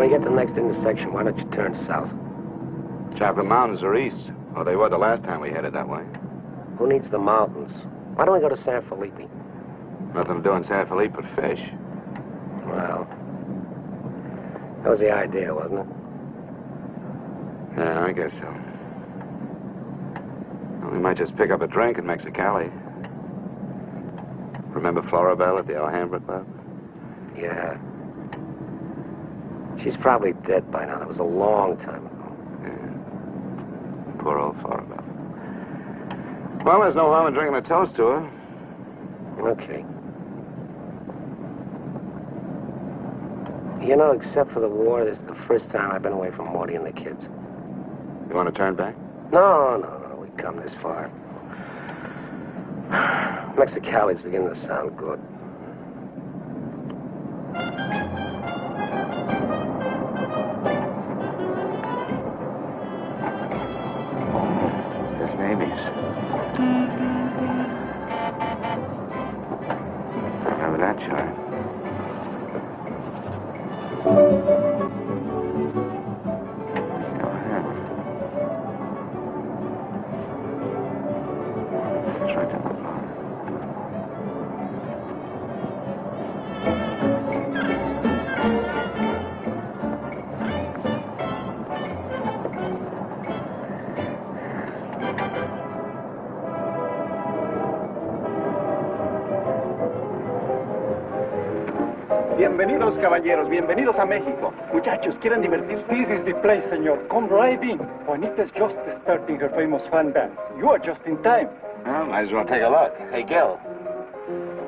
you get to the next intersection, why don't you turn south? Chocolate Mountains are east. Well, they were the last time we headed that way. Who needs the mountains? Why don't we go to San Felipe? Nothing to do in San Felipe but fish. Well, that was the idea, wasn't it? Yeah, I guess so. Well, we might just pick up a drink in Mexicali. Remember Floribel at the Alhambra Club? Yeah. She's probably dead by now. That was a long time ago. Yeah. Poor old Floribel. Well, there's no harm in drinking a toast to her. Okay. You know, except for the war, this is the first time I've been away from Morty and the kids. You want to turn back? No. We've come this far. Mexicali's beginning to sound good. There's babies. Remember that, Charlie? Bienvenidos, caballeros. Bienvenidos a México. Muchachos, ¿quieren divertirse? This is the place, senor. Come right in. Juanita's just starting her famous fan dance. You are just in time. Well, might as well take a look. Hey, Gil.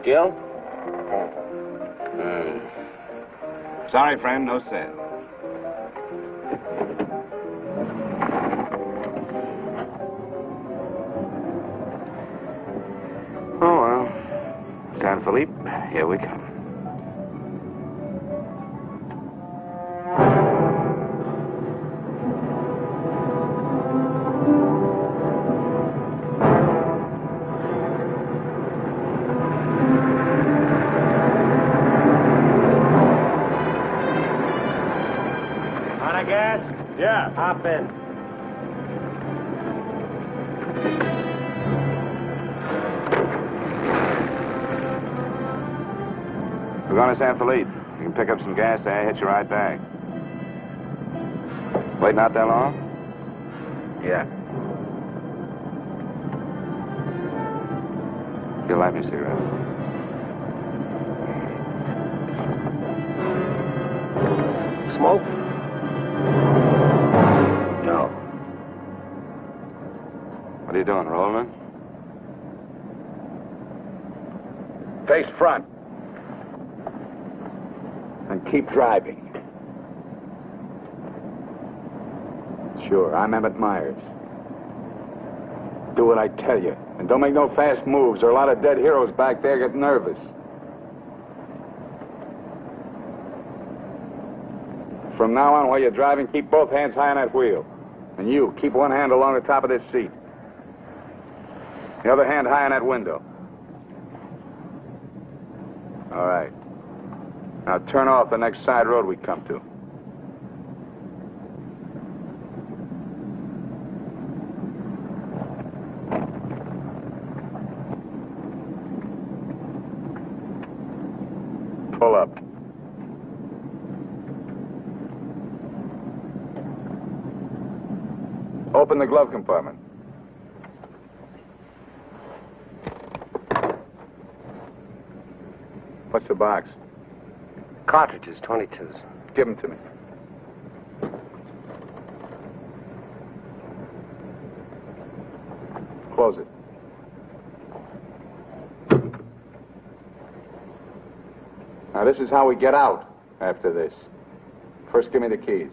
Gil? Sorry, friend, no sale. Oh, well. San Felipe, here we come. Yeah. Hop in. We're going to San Felipe. You can pick up some gas there, hit you right back. Waiting out there long? Yeah. You'll light me a cigarette. Smoke? No. What are you doing, rolling? Face front. And keep driving. Sure, I'm Emmett Myers. Do what I tell you. And don't make no fast moves, or a lot of dead heroes back there get nervous. From now on, while you're driving, keep both hands high on that wheel. And you, keep one hand along the top of this seat. The other hand high on that window. All right. Now turn off the next side road we come to. Pull up. Open the glove compartment. What's the box? Cartridges, 22s. Give them to me. Close it. Now, this is how we get out after this. First, give me the keys.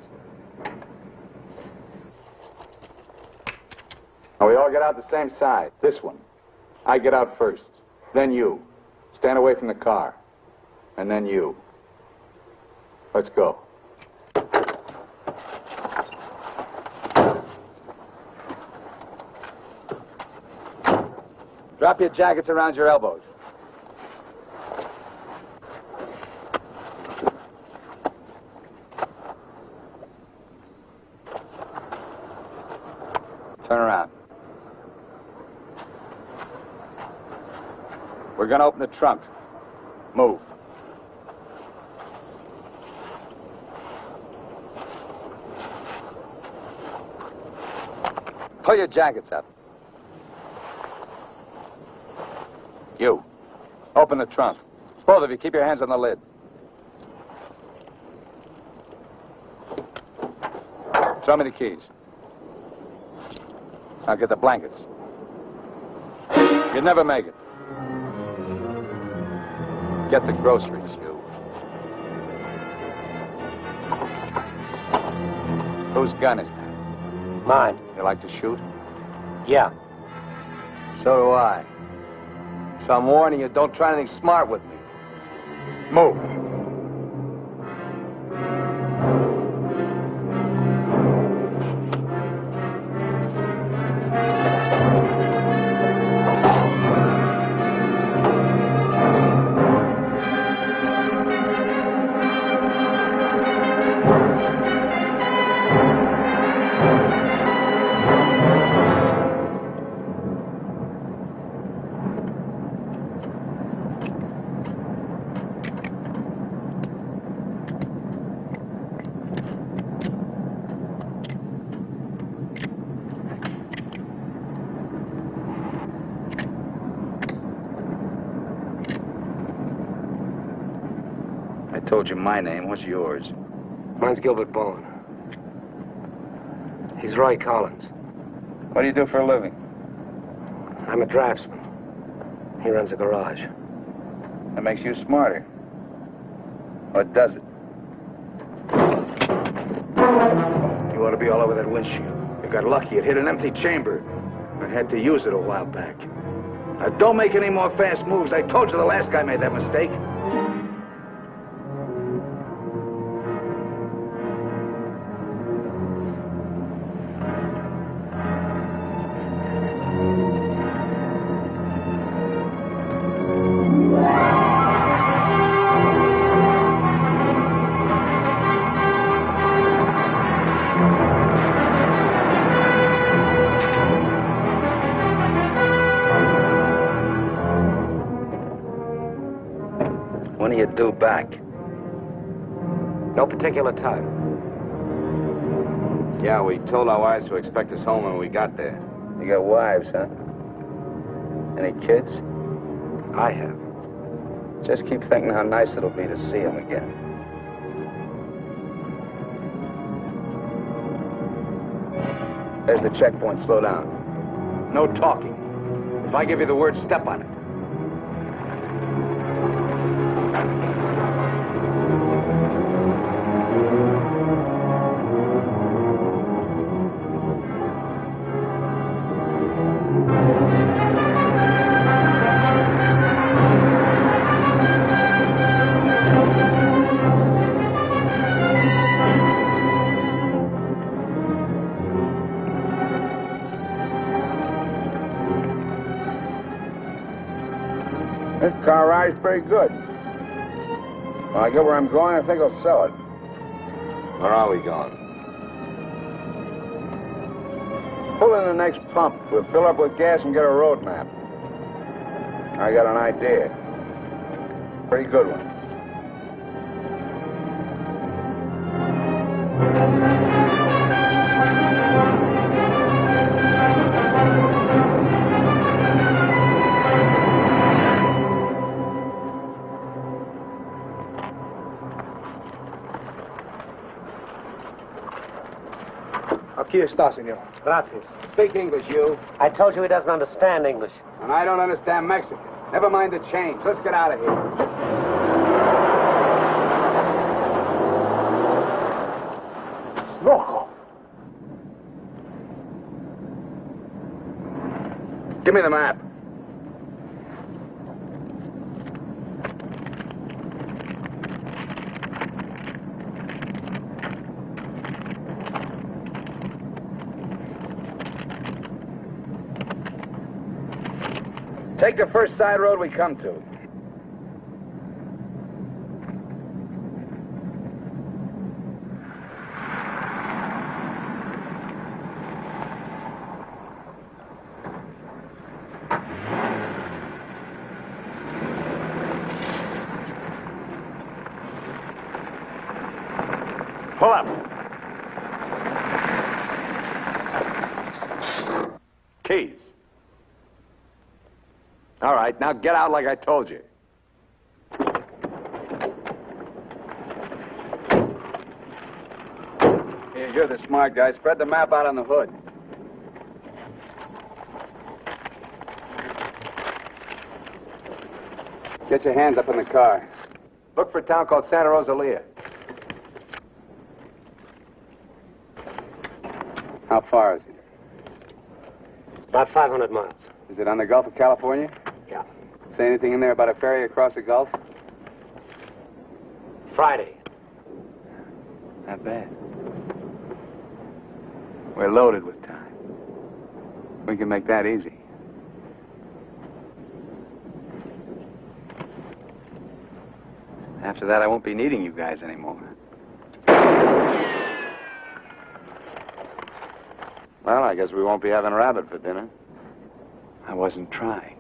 Now, we all get out the same side. This one. I get out first. Then you. Stand away from the car. And then you. Let's go. Drop your jackets around your elbows. We're gonna open the trunk. Move. Pull your jackets up. You. Open the trunk. Both of you, keep your hands on the lid. Throw me the keys. Now get the blankets. You'd never make it. Get the groceries, you. Whose gun is that? Mine. You like to shoot? Yeah. So do I. So I'm warning you, don't try anything smart with me. Move. I told you my name. What's yours? Mine's Gilbert Bowen. He's Roy Collins. What do you do for a living? I'm a draftsman. He runs a garage. That makes you smarter. Or does it? You ought to be all over that windshield. You got lucky. It hit an empty chamber. I had to use it a while back. Now, don't make any more fast moves. I told you the last guy made that mistake. When do you due back? No particular time. Yeah, we told our wives to expect us home when we got there. You got wives, huh? Any kids? I have. Just keep thinking how nice it'll be to see them again. There's the checkpoint. Slow down. No talking. If I give you the word, step on it. This car ride's pretty good. When I get where I'm going, I think I'll sell it. Where are we going? Pull in the next pump. We'll fill up with gas and get a road map. I got an idea. Pretty good one. Aquí está, senor. Gracias. Speak English, you. I told you he doesn't understand English. And I don't understand Mexican. Never mind the change. Let's get out of here. Loco. Give me the map. Take the first side road we come to. Pull up. Keys. All right, now get out like I told you. Here, you're the smart guy. Spread the map out on the hood. Get your hands up in the car. Look for a town called Santa Rosalia. How far is it? About 500 miles. Is it on the Gulf of California? Yeah. Say anything in there about a ferry across the Gulf? Friday. Not bad. We're loaded with time. We can make that easy. After that, I won't be needing you guys anymore. Well, I guess we won't be having rabbit for dinner. I wasn't trying.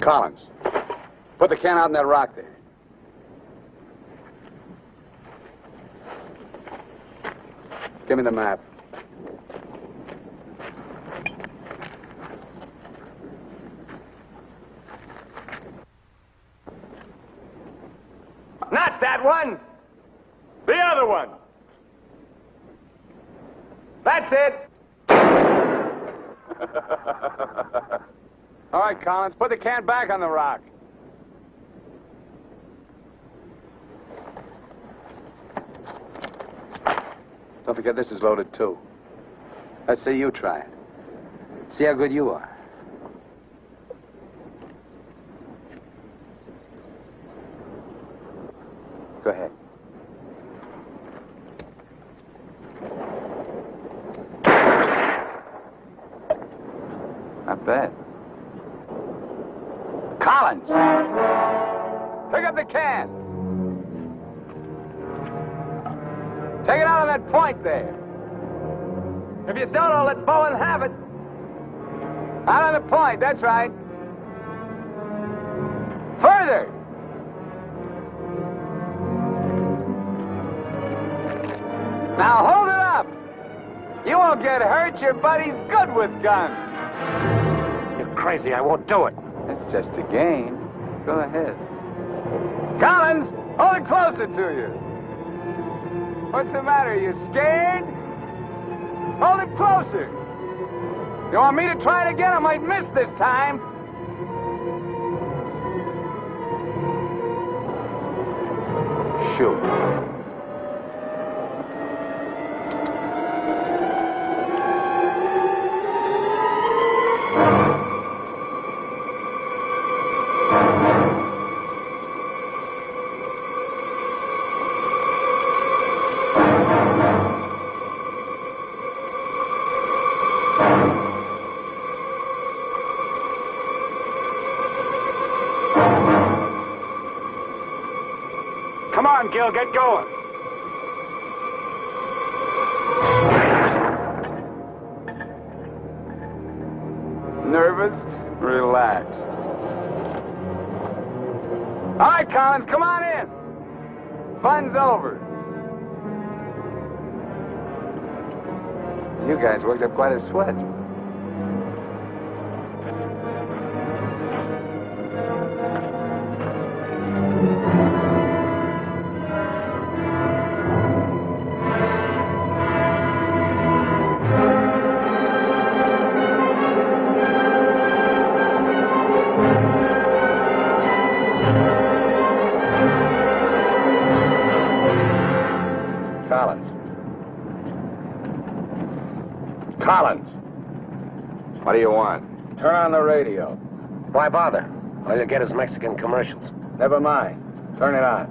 Collins, put the can out in that rock there. Give me the map. Not that one! The other one! That's it! All right, Collins, put the can back on the rock. Don't forget this is loaded, too. Let's see you try it. See how good you are. Go ahead. Not bad. Collins! Pick up the can! Take it out on that point there. If you don't, I'll let Bowen have it. Out on the point, that's right. Further! Now hold it up! You won't get hurt. Your buddy's good with guns. You're crazy. I won't do it. It's just a game. Go ahead. Collins, hold it closer to you. What's the matter? You scared? Hold it closer. You want me to try it again? I might miss this time. Shoot. Come on, Gil, get going. Nervous? Relax. All right, Collins, come on in. Fun's over. You guys worked up quite a sweat. Collins. What do you want? Turn on the radio. Why bother? All you get is Mexican commercials. Never mind. Turn it on.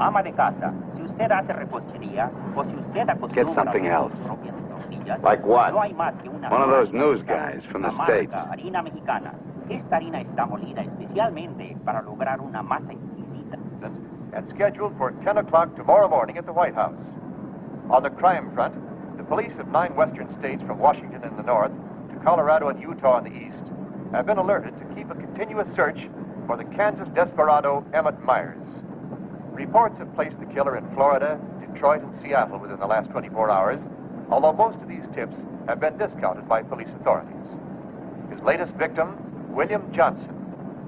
Ama de casa, si usted hace repostería o si usted acostumbra Get something else. sus propias tortillas, Like what? no hay más que una One of those marca news mexicana, guys from the la marca States. harina mexicana. Esta harina está molida especialmente para lograr una masa exquisita. That's scheduled for 10 o'clock tomorrow morning at the White House. On the crime front, the police of 9 western states from Washington in the north to Colorado and Utah in the east have been alerted to keep a continuous search for the Kansas desperado Emmett Myers. Reports have placed the killer in Florida, Detroit, and Seattle within the last 24 hours, although most of these tips have been discounted by police authorities. His latest victim, William Johnson,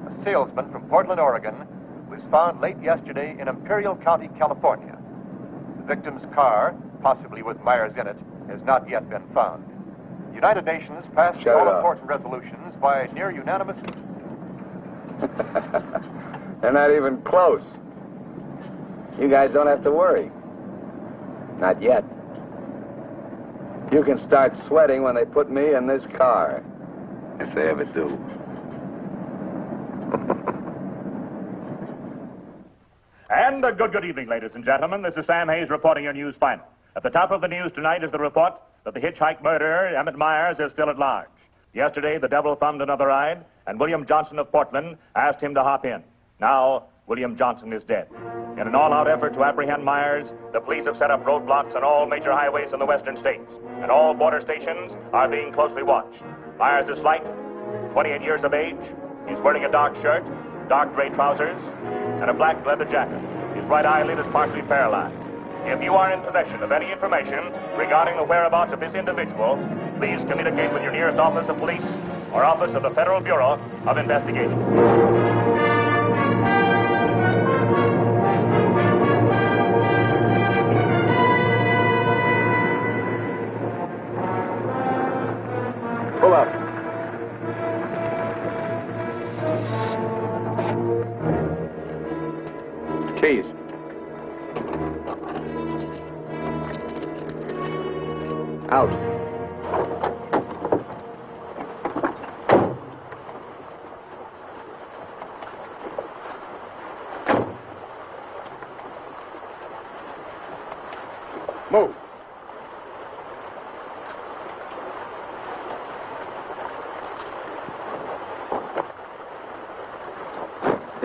a salesman from Portland, Oregon, was found late yesterday in Imperial County, California. The victim's car, possibly with Myers in it, has not yet been found. The United Nations passed all-important resolutions by near unanimous... They're not even close. You guys don't have to worry. Not yet. You can start sweating when they put me in this car. If they ever do. And a good evening, ladies and gentlemen. This is Sam Hayes reporting your news final. At the top of the news tonight is the report that the hitchhike murderer, Emmett Myers, is still at large. Yesterday, the devil thumbed another ride, and William Johnson of Portland asked him to hop in. Now, William Johnson is dead. In an all-out effort to apprehend Myers, the police have set up roadblocks on all major highways in the western states, and all border stations are being closely watched. Myers is slight, 28 years of age. He's wearing a dark shirt, dark gray trousers, and a black leather jacket. His right eyelid is partially paralyzed. If you are in possession of any information regarding the whereabouts of this individual, please communicate with your nearest office of police or office of the Federal Bureau of Investigation. Pull up. Keys. Out. Move.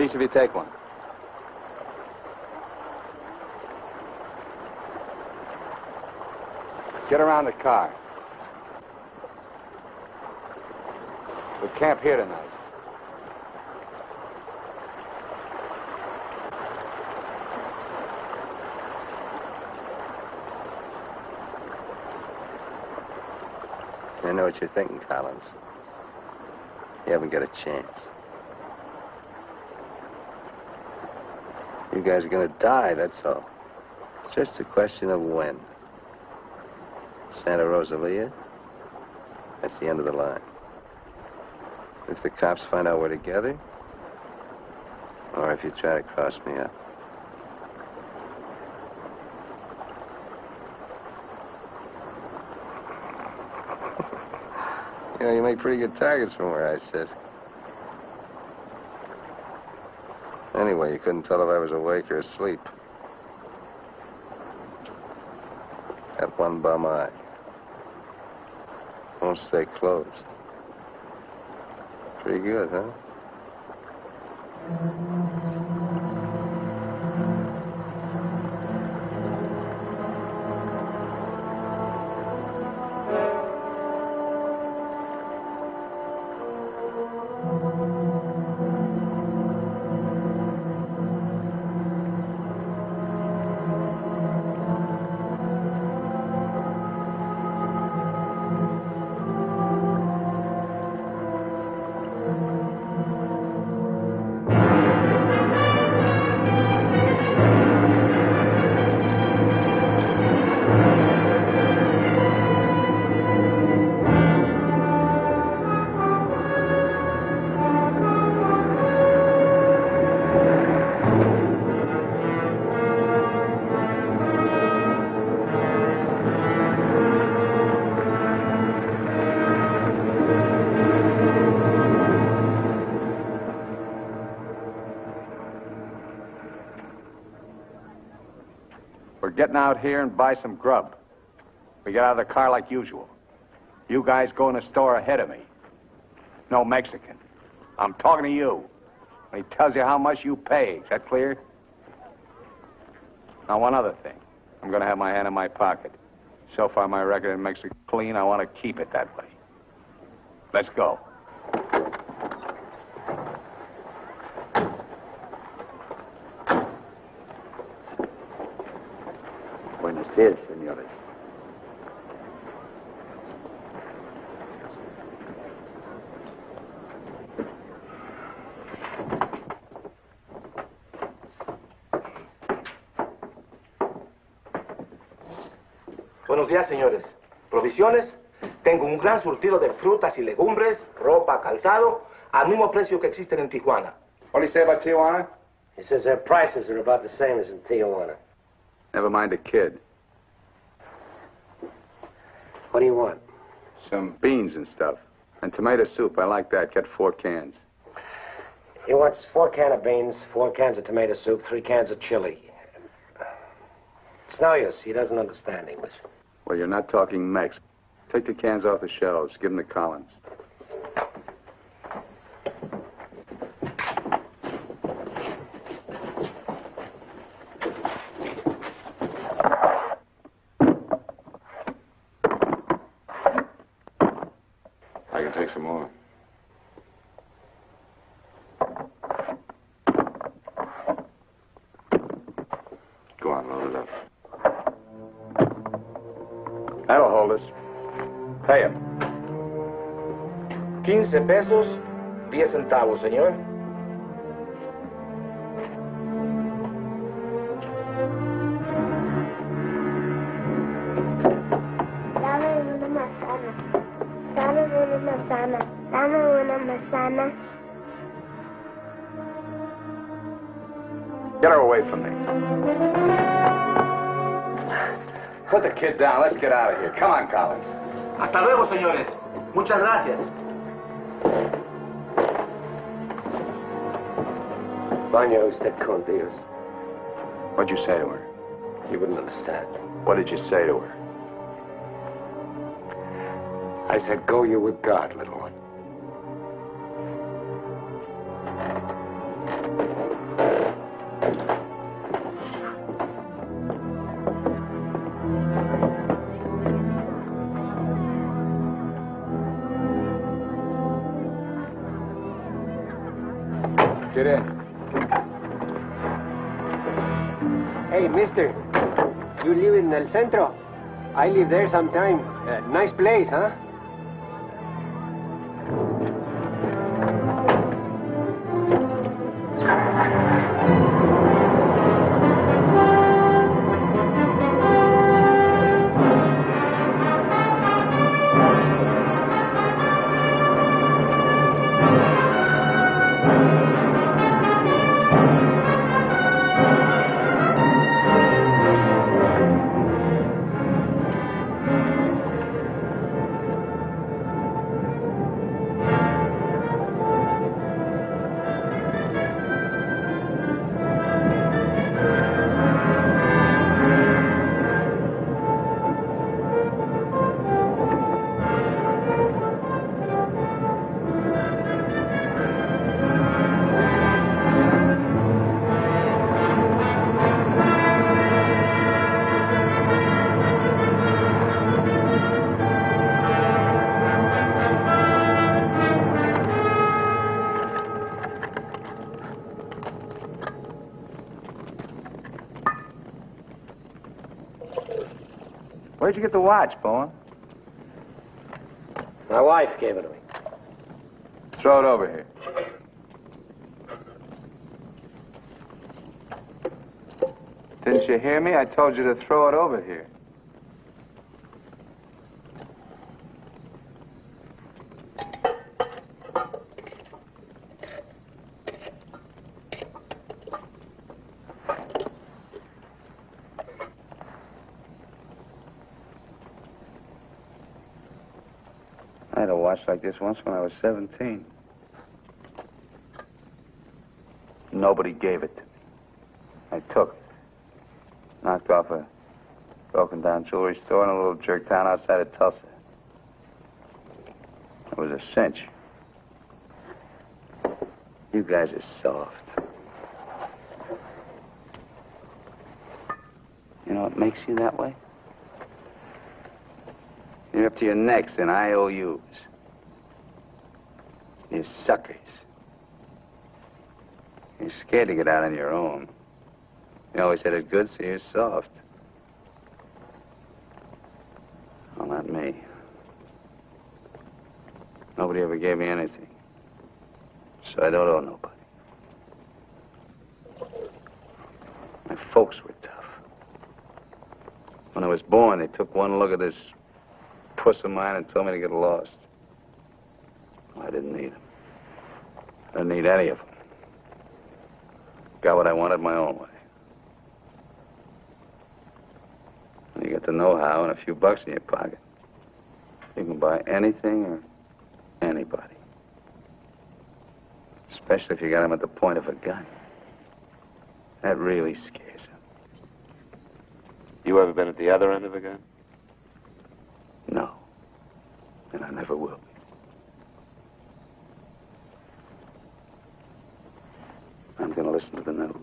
Each of you take one. Get around the car. We'll camp here tonight. I know what you're thinking, Collins. You haven't got a chance. You guys are gonna die, that's all. It's just a question of when. Santa Rosalia, that's the end of the line. If the cops find out we're together, or if you try to cross me up. You know, you make pretty good targets from where I sit. Anyway, you couldn't tell if I was awake or asleep. Got one bum eye. Won't stay closed. Pretty good, huh? Getting out here and buy some grub. We get out of the car like usual. You guys go in the store ahead of me. No Mexican. I'm talking to you. He tells you how much you pay. Is that clear? Now, one other thing. I'm going to have my hand in my pocket. So far, my record in Mexico clean. I want to keep it that way. Let's go. Buenos días, señores. Buenos días, señores. ¿Provisiones? Tengo un gran surtido de frutas y legumbres, ropa, calzado, al mismo precio que existen en Tijuana. What do you say about Tijuana? He says their prices are about the same as in Tijuana. Never mind the kid. What do you want? Some beans and stuff. And tomato soup. I like that. Get 4 cans. He wants 4 cans of beans, 4 cans of tomato soup, 3 cans of chili. It's no use. He doesn't understand English. Well, you're not talking Mex. Take the cans off the shelves. Give them to Collins. I can take some more. Go on, load it up. That'll hold us. Pay him. 15 pesos, 10 centavos, señor. Dame una manzana. Dame una manzana. Dame una manzana. Get her away from me. Put the kid down. Let's get out of here. Come on, Collins. Hasta luego, señores. Muchas gracias. Vanya usted con Dios. What'd you say to her? You wouldn't understand. What did you say to her? I said, go you with God, little one. Get in. Hey, mister. You live in El Centro? I live there sometime. Nice place, huh? Where'd you get the watch, Bowen? My wife gave it to me. Throw it over here. Didn't you hear me? I told you to throw it over here. I had a watch like this once when I was 17. Nobody gave it to me. I took it. Knocked off a broken-down jewelry store in a little jerk town outside of Tulsa. It was a cinch. You guys are soft. You know, What makes you that way? You're up to your necks in IOUs. You suckers. You're scared to get out on your own. You always had it good, so you're soft. Well, not me. Nobody ever gave me anything. So I don't owe nobody. My folks were tough. When I was born, they took one look at this puss of mine and told me to get lost. Well, I didn't need them. I didn't need any of them. Got what I wanted my own way. When you get the know-how and a few bucks in your pocket, you can buy anything or anybody. Especially if you got them at the point of a gun. That really scares them. You ever been at the other end of a gun? No. And I never will be. I'm going to listen to the news.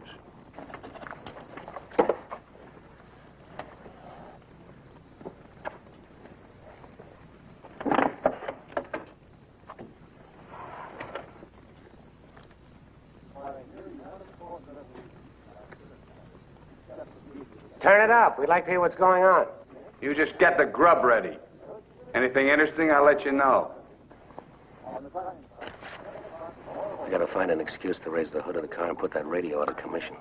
Turn it up. We'd like to hear what's going on. You just get the grub ready. Anything interesting, I'll let you know. I gotta find an excuse to raise the hood of the car and put that radio out of commission.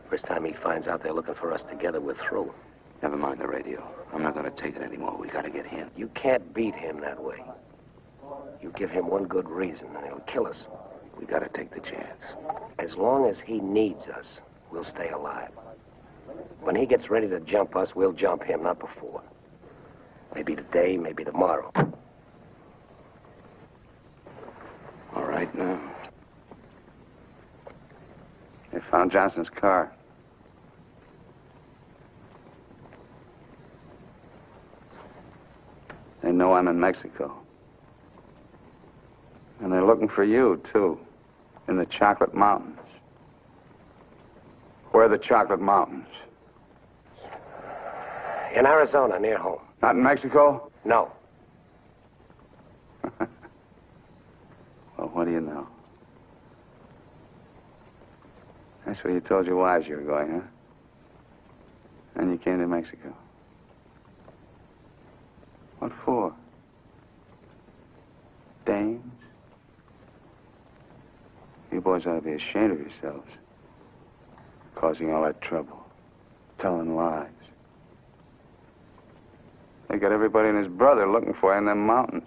First time he finds out they're looking for us together, we're through. Never mind the radio. I'm not going to take it anymore. We got to get him. You can't beat him that way. You give him one good reason, and he'll kill us. We got to take the chance. As long as he needs us, we'll stay alive. When he gets ready to jump us, we'll jump him, not before. Maybe today, maybe tomorrow. All right, now. They found Johnson's car. They know I'm in Mexico. And they're looking for you, too, in the Chocolate Mountains. Where are the Chocolate Mountains? In Arizona, near home. Not in Mexico? No. Well, what do you know? That's where you told your wives you were going, huh? And you came to Mexico. What for? Dames? You boys ought to be ashamed of yourselves. Causing all that trouble. Telling lies. They got everybody and his brother looking for you in them mountains.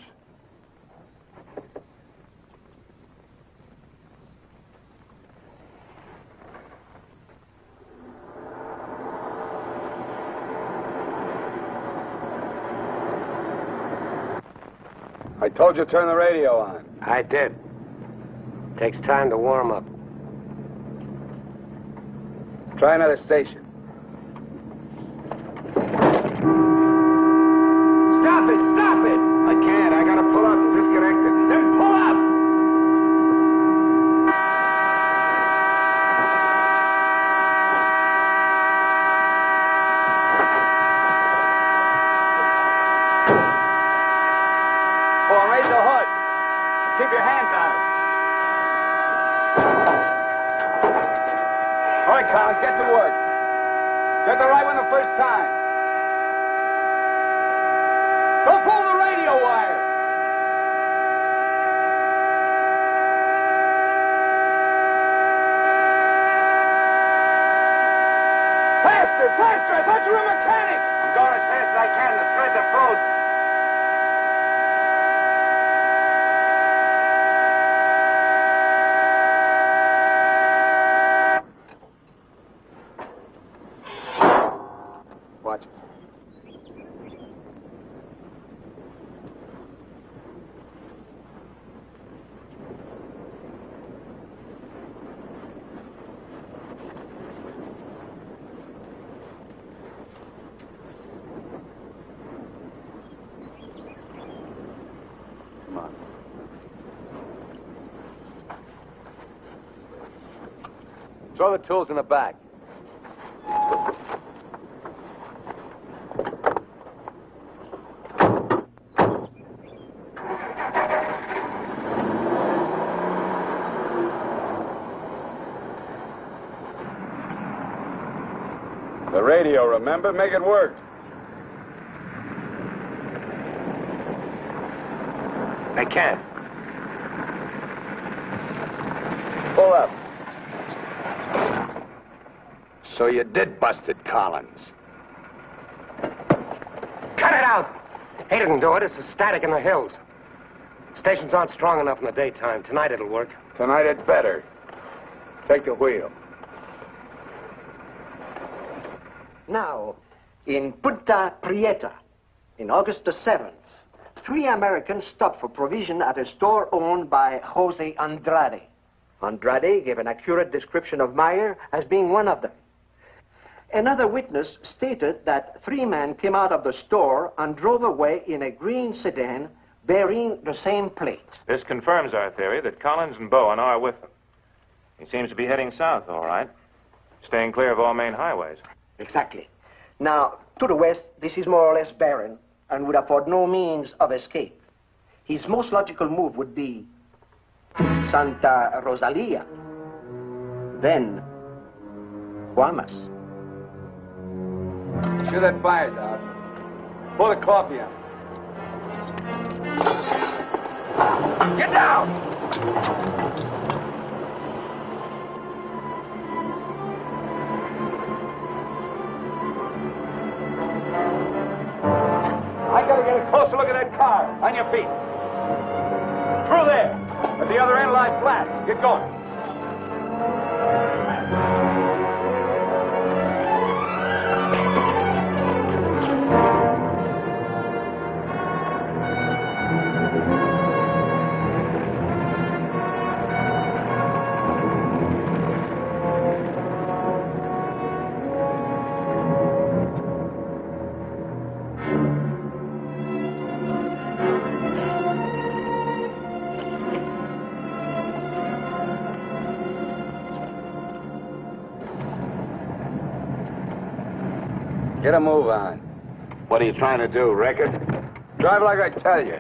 I told you to turn the radio on. I did. Takes time to warm up. Try another station. Stop it! Stop it! I can't. I gotta pull up. It's disconnected. Then pull up! Well, raise the hood. Keep your hands on it. All right, Collins, get to work. Get the right one the first time. Don't pull the radio wire. Faster, faster! I thought you were a mechanic. I'm going as fast as I can. The threads are frozen. Watch it. Come on. Throw the tools in the back. The radio, remember? Make it work. They can't. Pull up. So you did bust it, Collins. Cut it out! He didn't do it. It's the static in the hills. Stations aren't strong enough in the daytime. Tonight it'll work. Tonight it better. Take the wheel. Now, in Punta Prieta, in August the 7th, 3 Americans stopped for provision at a store owned by Jose Andrade. Andrade gave an accurate description of Meyer as being one of them. Another witness stated that 3 men came out of the store and drove away in a green sedan bearing the same plate. This confirms our theory that Collins and Bowen are with them. He seems to be heading south, all right, staying clear of all main highways. Exactly. Now, to the west, this is more or less barren and would afford no means of escape. His most logical move would be Santa Rosalia, then Guamas. Sure that fire's out. Pull the coffee out. Get down! I gotta get a closer look at that car. On your feet. Through there. At the other end, lie flat. Get going. Get a move on. What are you trying to do, wreck it? Drive like I tell you.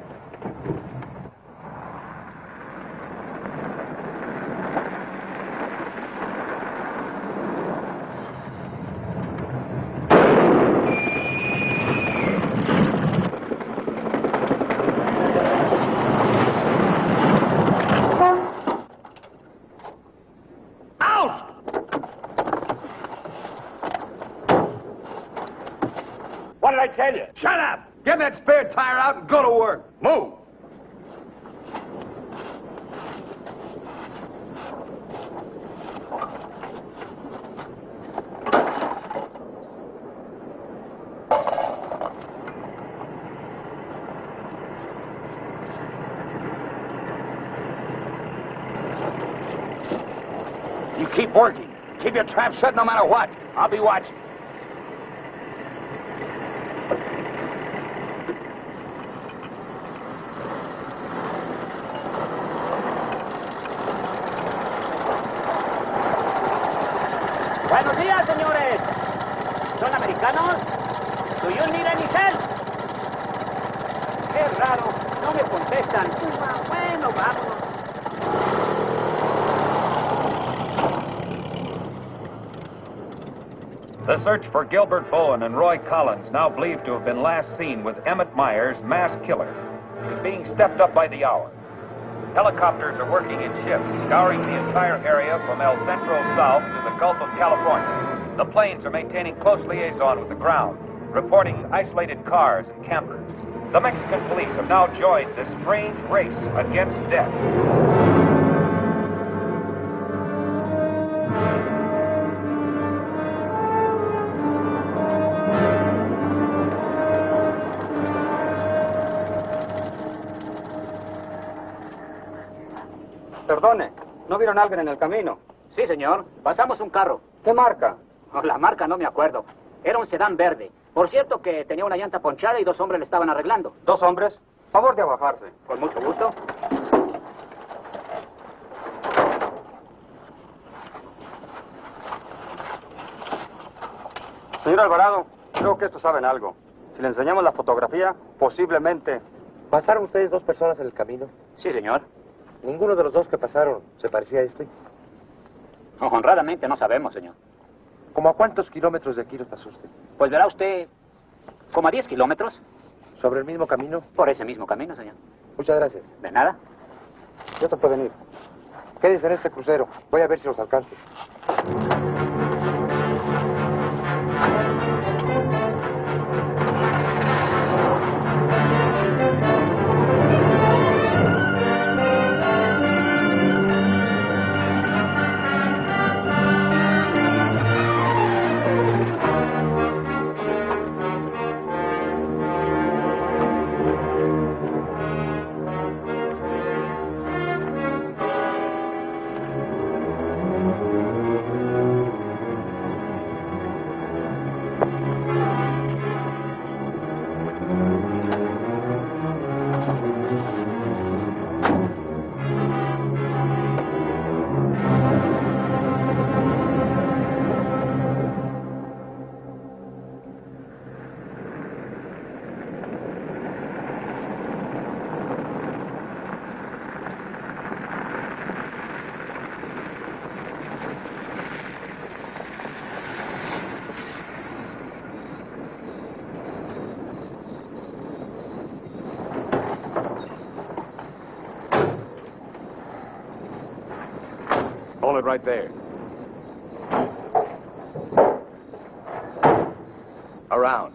What did I tell you? Shut up! Get that spare tire out and go to work. Move! You keep working. Keep your trap shut no matter what. I'll be watching. Buenos días, señores. ¿Son americanos? Do you need any help? Qué raro, no me contestan. Bueno, vámonos. The search for Gilbert Bowen and Roy Collins, now believed to have been last seen with Emmett Myers, mass killer, is being stepped up by the hour. Helicopters are working in shifts, scouring the entire area from El Centro south to the Gulf of California. The planes are maintaining close liaison with the ground, reporting isolated cars and campers. The Mexican police have now joined this strange race against death. Perdone, ¿no vieron a alguien en el camino? Sí, señor. Pasamos un carro. ¿Qué marca? Oh, la marca no me acuerdo. Era un sedán verde. Por cierto que tenía una llanta ponchada y 2 hombres le estaban arreglando. ¿2 hombres? Favor de abajarse. Con mucho gusto. Señor Alvarado, creo que estos saben algo. Si le enseñamos la fotografía, posiblemente... ¿Pasaron ustedes 2 personas en el camino? Sí, señor. Ninguno de los 2 que pasaron se parecía a este. Honradamente no sabemos, señor. ¿Cómo a cuántos kilómetros de aquí nos pasó usted? Pues verá usted, como a 10 kilómetros. ¿Sobre el mismo camino? Por ese mismo camino, señor. Muchas gracias. De nada. Ya se pueden ir. Quédense en este crucero. Voy a ver si los alcanzo. Hold it right there. Around.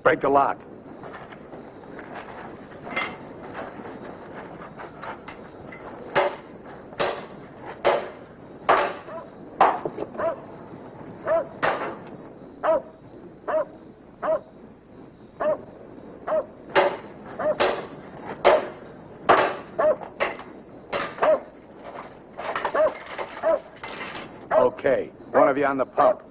Break the lock. Okay, one of you on the pump.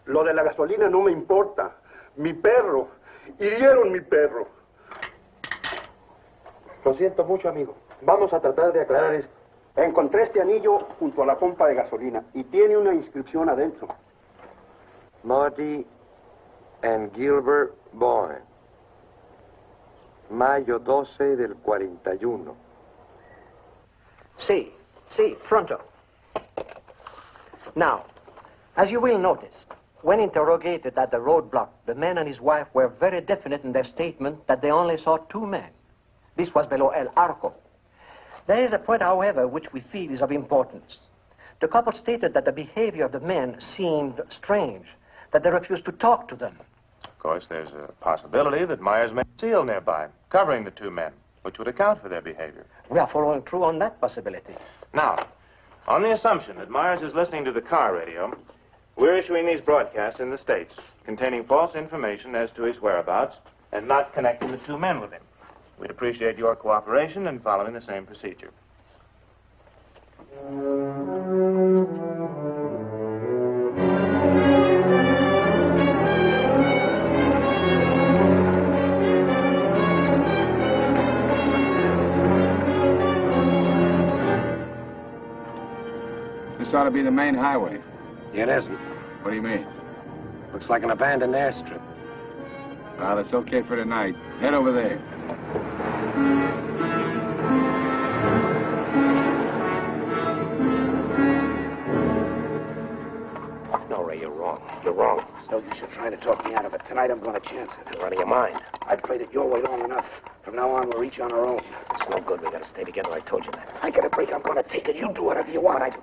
Lo de la gasolina no me importa. Mi perro. Hirieron mi perro. Lo siento mucho, amigo. Vamos a tratar de aclarar esto. Encontré este anillo junto a la pompa de gasolina y tiene una inscripción adentro. Marty and Gilbert Bourne. Mayo 12 del 41. Sí, pronto. Now, as you will notice, when interrogated at the roadblock, the man and his wife were very definite in their statement that they only saw two men. This was below El Arco. There is a point, however, which we feel is of importance. The couple stated that the behavior of the men seemed strange, that they refused to talk to them. Of course, there's a possibility that Myers may seal nearby, covering the two men, which would account for their behavior. We are following through on that possibility. Now, on the assumption that Myers is listening to the car radio, we're issuing these broadcasts in the States, containing false information as to his whereabouts and not connecting the two men with him. We'd appreciate your cooperation in following the same procedure. This ought to be the main highway. It isn't. What do you mean? Looks like an abandoned airstrip. Well, it's okay for tonight. Head over there. No, Ray, you're wrong. You're wrong. It's no use you trying to talk me out of it. Tonight I'm going to chance it. You're out of your mind. I've played it your way long enough. From now on, we're each on our own. It's no good. We gotta stay together. I told you that. I get a break, I'm going to take it. You do whatever you want.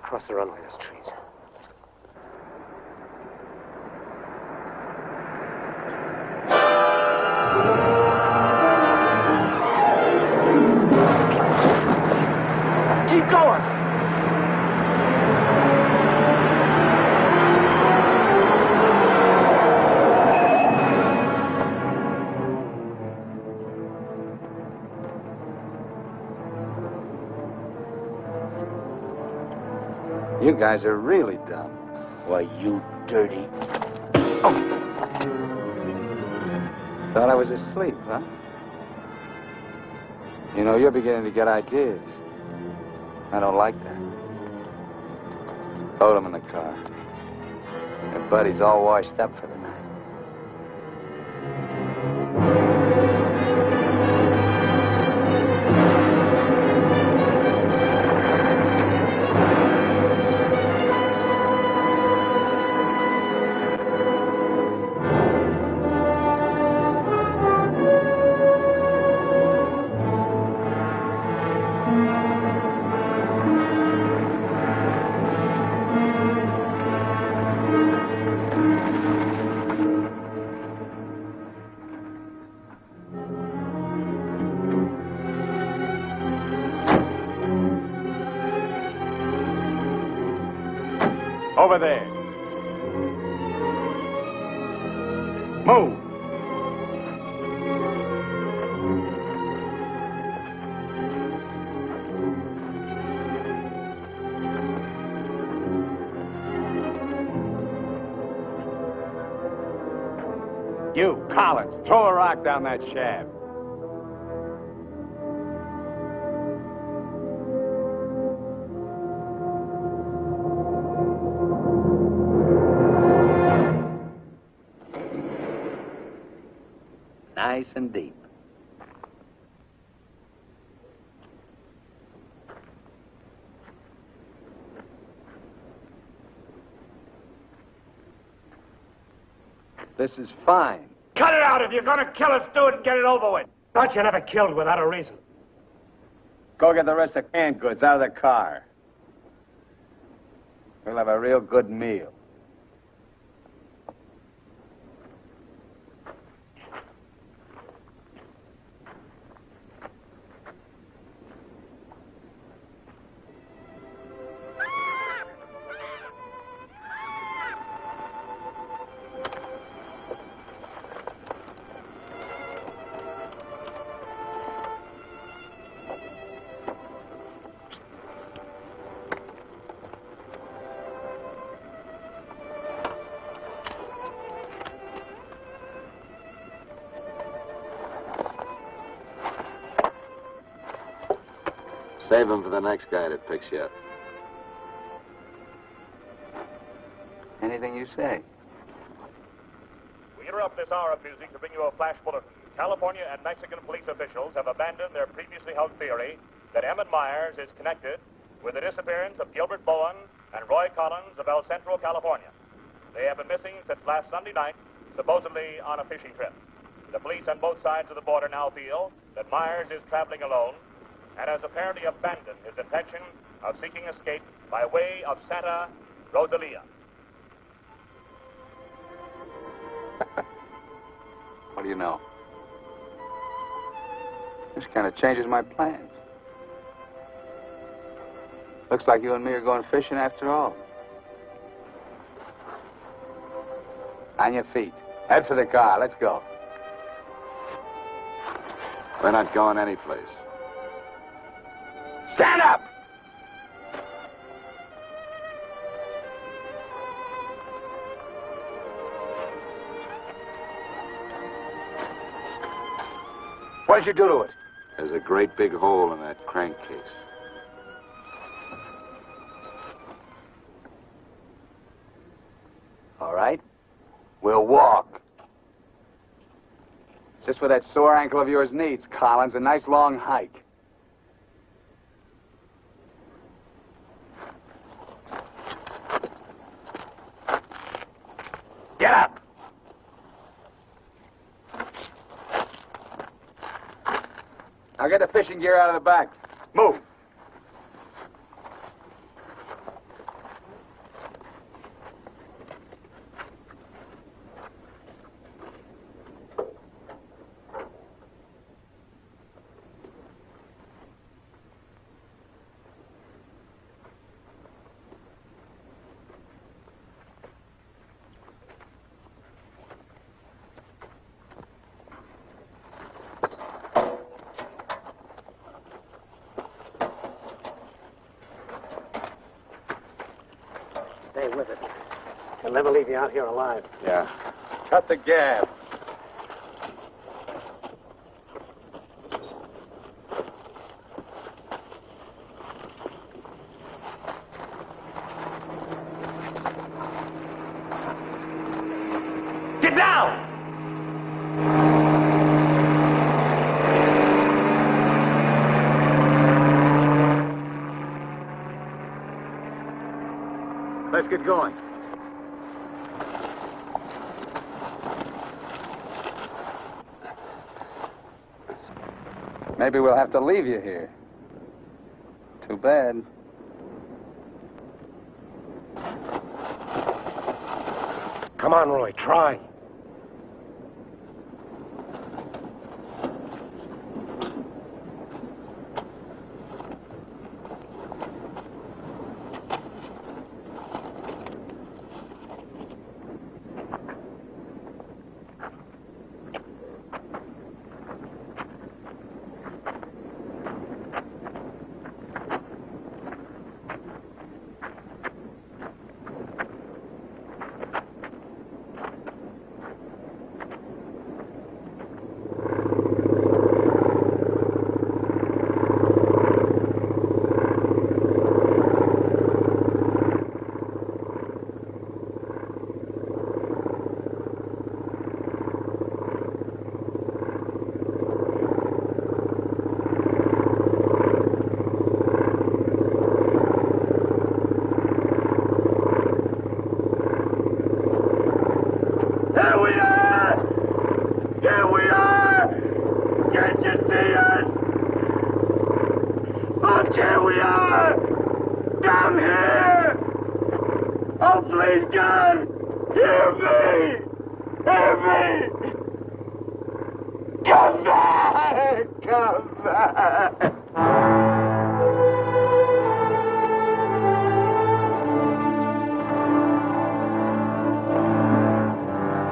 Cross the runway, those trees. Keep going! You guys are really dumb. Why, you dirty... Thought I was asleep, huh? You know, you're beginning to get ideas. I don't like that. Load him in the car. Your buddy's all washed up for the night. Over there. Move. You, Collins, throw a rock down that shaft. Nice and deep. This is fine. Cut it out. If you're going to kill us, do it and get it over with. Thought you never killed without a reason. Go get the rest of canned goods out of the car. We'll have a real good meal. Save him for the next guy that picks you up. Anything you say. We interrupt this hour of music to bring you a flash bulletin. California and Mexican police officials have abandoned their previously held theory that Emmett Myers is connected with the disappearance of Gilbert Bowen and Roy Collins of El Centro, California. They have been missing since last Sunday night, supposedly on a fishing trip. The police on both sides of the border now feel that Myers is traveling alone and has apparently abandoned his intention of seeking escape by way of Santa Rosalia. What do you know? This kind of changes my plans. Looks like you and me are going fishing after all. On your feet. Head for the car. Let's go. We're not going anyplace. Stand up! What did you do to it? There's a great big hole in that crankcase. All right. We'll walk. Just what that sore ankle of yours needs, Collins. A nice long hike. Get up! Now get the fishing gear out of the back. Move. stay with it. He'll never leave you out here alive. Yeah. Cut the gab. Get down! Let's get going. Maybe we'll have to leave you here. Too bad. Come on, Roy, try.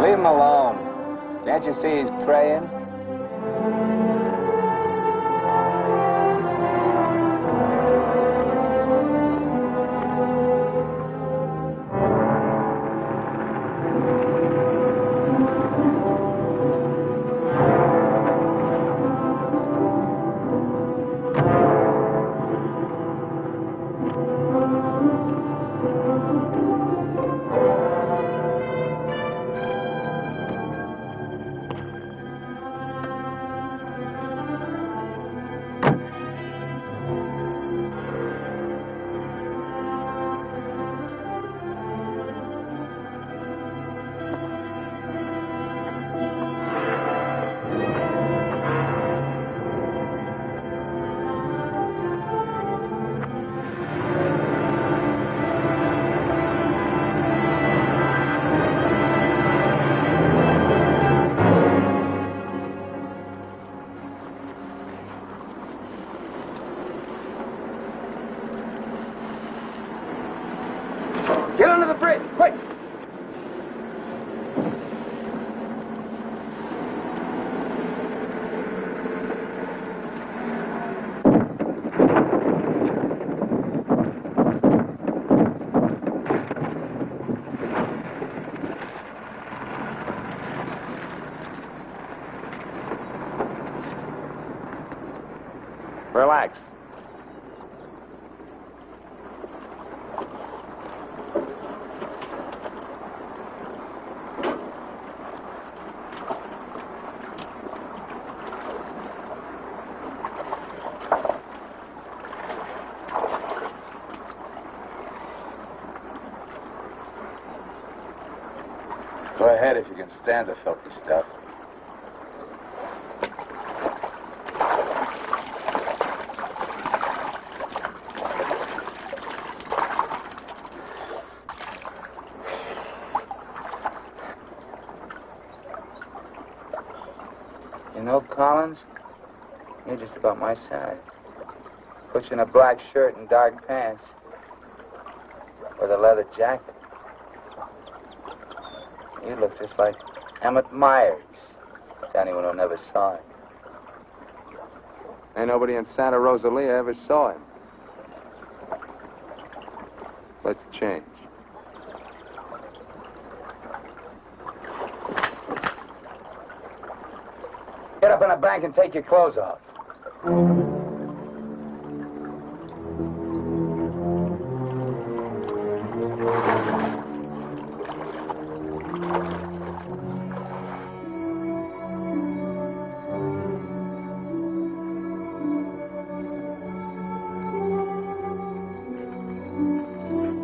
Leave him alone. Can't you see he's praying? Get under the bridge, quick! Relax. Go ahead if you can stand the filthy stuff. You know, Collins, you're just about my size. Put you in a black shirt and dark pants with a leather jacket. You look just like Emmett Myers, to anyone who never saw him. Ain't nobody in Santa Rosalia ever saw him. Let's change. Get up in the bank and take your clothes off.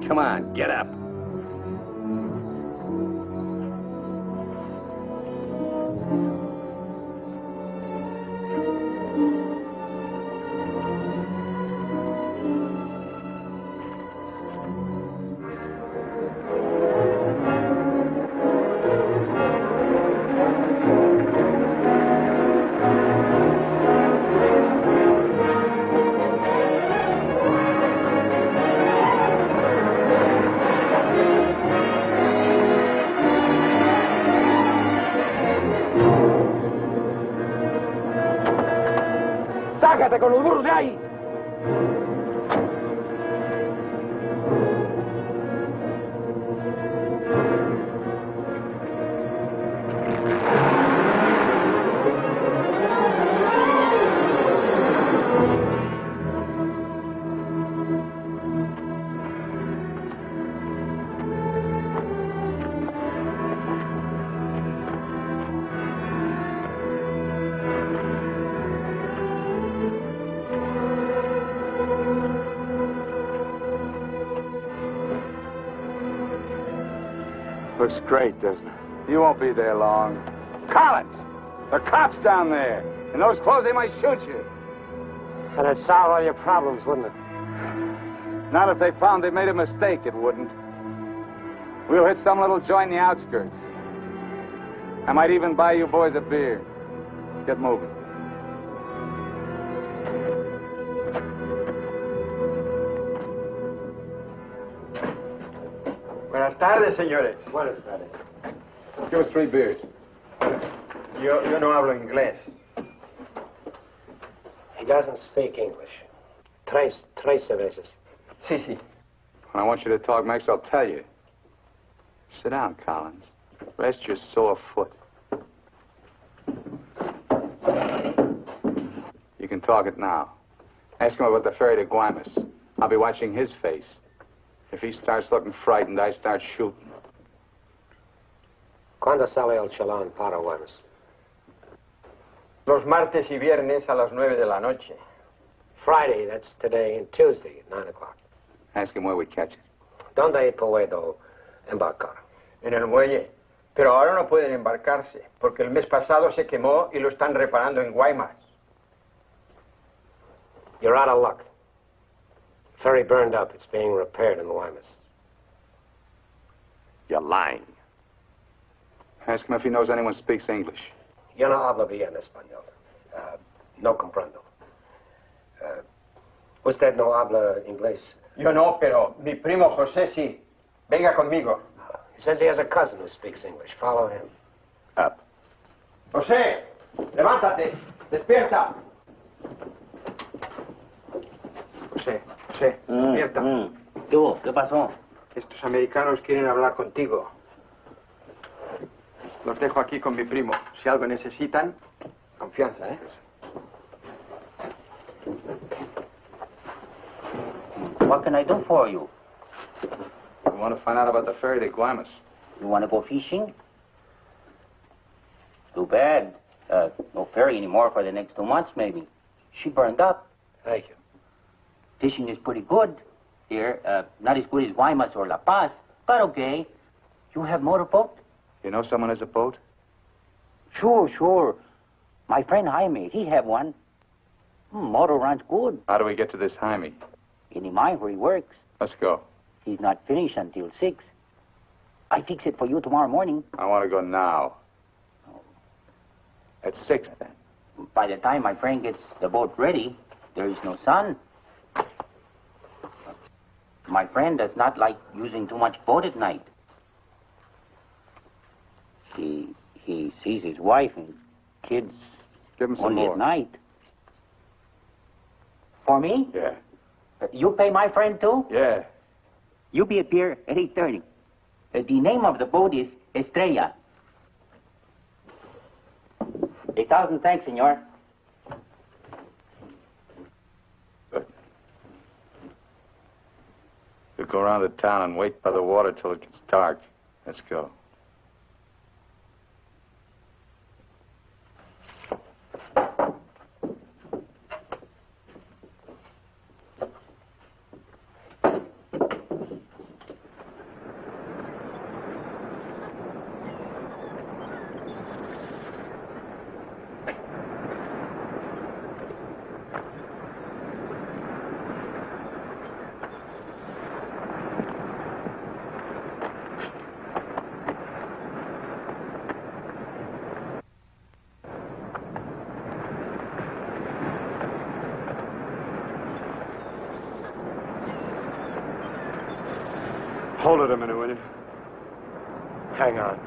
Come on, get up. ¡Sácate con los burros de ahí! Looks great, doesn't it? You won't be there long. Collins! The cops down there! In those clothes, they might shoot you. That'd solve all your problems, wouldn't it? Not if they found they made a mistake, it wouldn't. We'll hit some little joint in the outskirts. I might even buy you boys a beer. Get moving. Buenas tardes, señores. Buenas tardes. Give us 3 beers. Yo no hablo inglés. He doesn't speak English. Tres cervezas. Sí, sí. When I want you to talk, Max, I'll tell you. Sit down, Collins. Rest your sore foot. You can talk it now. Ask him about the ferry to Guaymas. I'll be watching his face. If he starts looking frightened, I start shooting. ¿Cuándo sale el chalán para Guaymas? Los martes y viernes a las 9 de la noche. Friday, that's today, and Tuesday at 9 o'clock. Ask him where we catch it. ¿Dónde puedo embarcar? En el muelle. Pero ahora no pueden embarcarse, porque el mes pasado se quemó y lo están reparando en Guaymas. You're out of luck. Ferry burned up. It's being repaired in Guaymas. You're lying. Ask him if he knows anyone speaks English. Yo no hablo bien español. No comprendo. ¿Usted no habla inglés? Yo no, pero mi primo José sí. Venga conmigo. He says he has a cousin who speaks English. Follow him. Up. José, levántate. Despierta. José, despierta. ¿Qué pasó? Estos americanos quieren hablar contigo. Los dejo aquí con mi primo. Si algo necesitan, confianza, ¿eh? What can I do for you? We want to find out about the ferry to Guaymas. You want to go fishing? Too bad. No ferry anymore for the next 2 months, maybe. She burned up. Thank you. Fishing is pretty good here. Not as good as Guaymas or La Paz, but okay. You have motorboat? You know someone has a boat? Sure. My friend Jaime, he have one. Motor runs good. How do we get to this Jaime? In the mine where he works. Let's go. He's not finished until 6. I fix it for you tomorrow morning. I want to go now. At 6, then. By the time my friend gets the boat ready, there is no sun. My friend does not like using too much boat at night. He sees his wife and kids Give him some only more. at night. For me? Yeah. You pay my friend too? Yeah. You be at pier at 8:30. The name of the boat is Estrella. 1,000 thanks, senor. We'll go around the town and wait by the water till it gets dark. Let's go. Hold it a minute, will you? Hang on.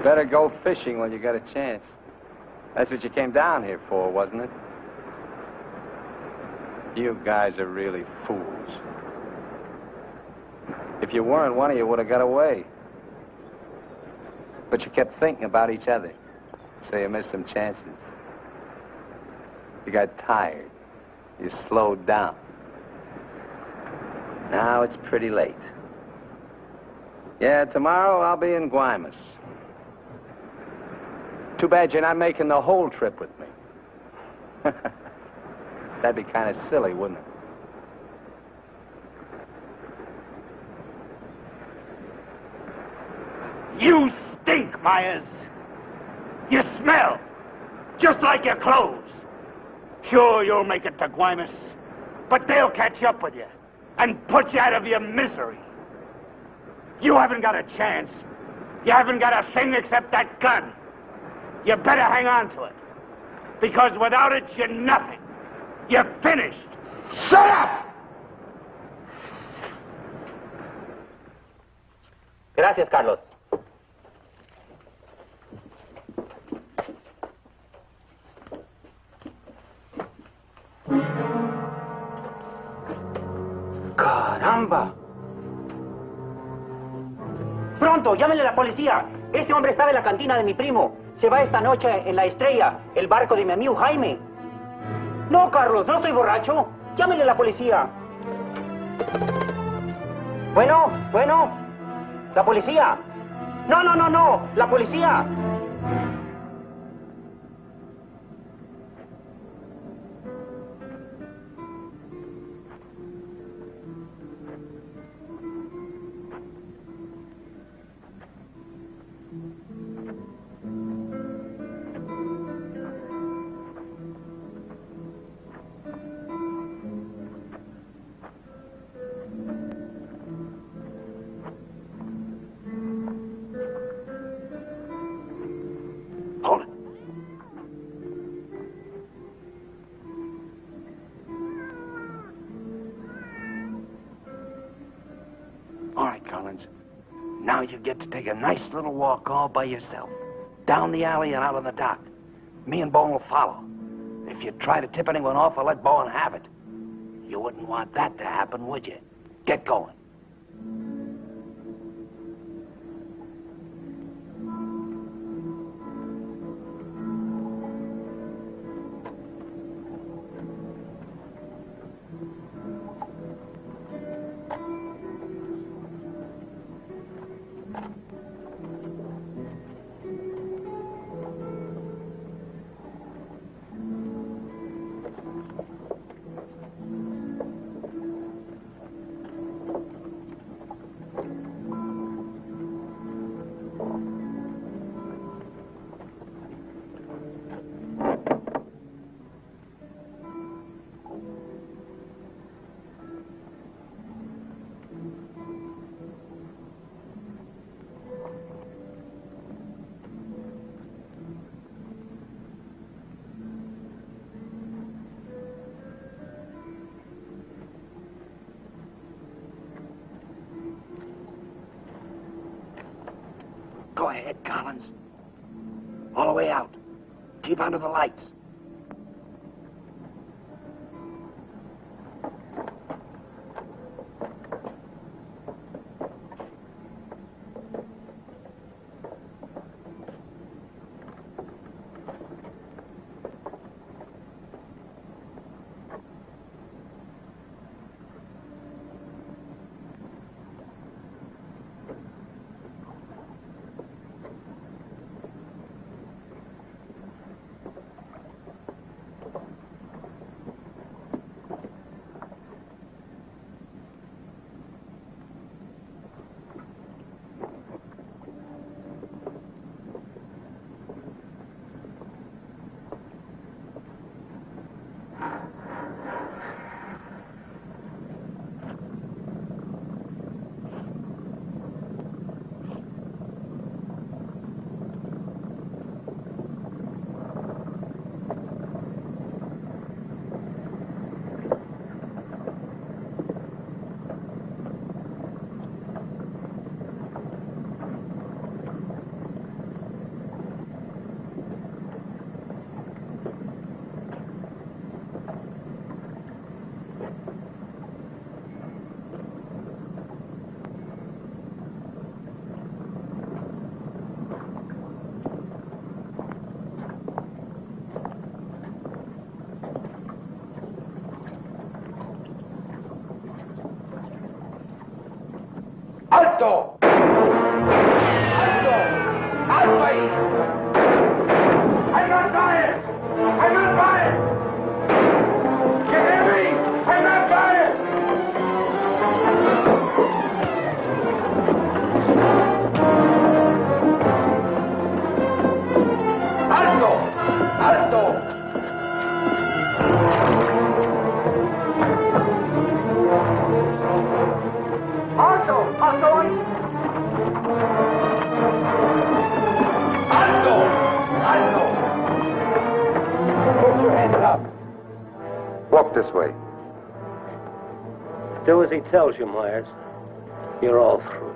Better go fishing when you got a chance. That's what you came down here for, wasn't it? You guys are really fools. If you weren't, one of you would have got away. But you kept thinking about each other, so you missed some chances. You got tired. You slowed down. Now it's pretty late. Yeah, tomorrow I'll be in Guaymas. Too bad you're not making the whole trip with me. That'd be kind of silly, wouldn't it? You stink, Myers. You smell. Just like your clothes. Sure, you'll make it to Guaymas, but they'll catch up with you and put you out of your misery. You haven't got a chance. You haven't got a thing except that gun. You better hang on to it, because without it, you're nothing. You're finished. Shut up! Gracias, Carlos. ¡Caramba! Pronto, llámenle a la policía. Este hombre estaba en la cantina de mi primo. Se va esta noche en la Estrella, el barco de mi amigo Jaime. No, Carlos, no estoy borracho. Llámenle a la policía. Bueno, la policía. No, la policía. All right, Collins. Now you get to take a nice little walk all by yourself. Down the alley and out on the dock. Me and Bowen will follow. If you try to tip anyone off, I'll let Bowen have it. You wouldn't want that to happen, would you? Get going. Go ahead, Collins. All the way out. Keep under the lights. ¡Alto! ¡Alto! ¡Alto ahí! ¡I'm not biased! ¡I'm not biased! You hear me? ¡I'm not biased! ¡Alto! ¡Alto! Walk this way. Do as he tells you, Myers. You're all through.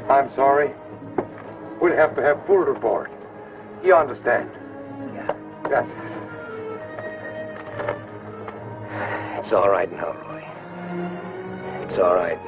I'm sorry. We'll have to have full report. You understand? Yeah. Yes. It's all right now, Roy. It's all right.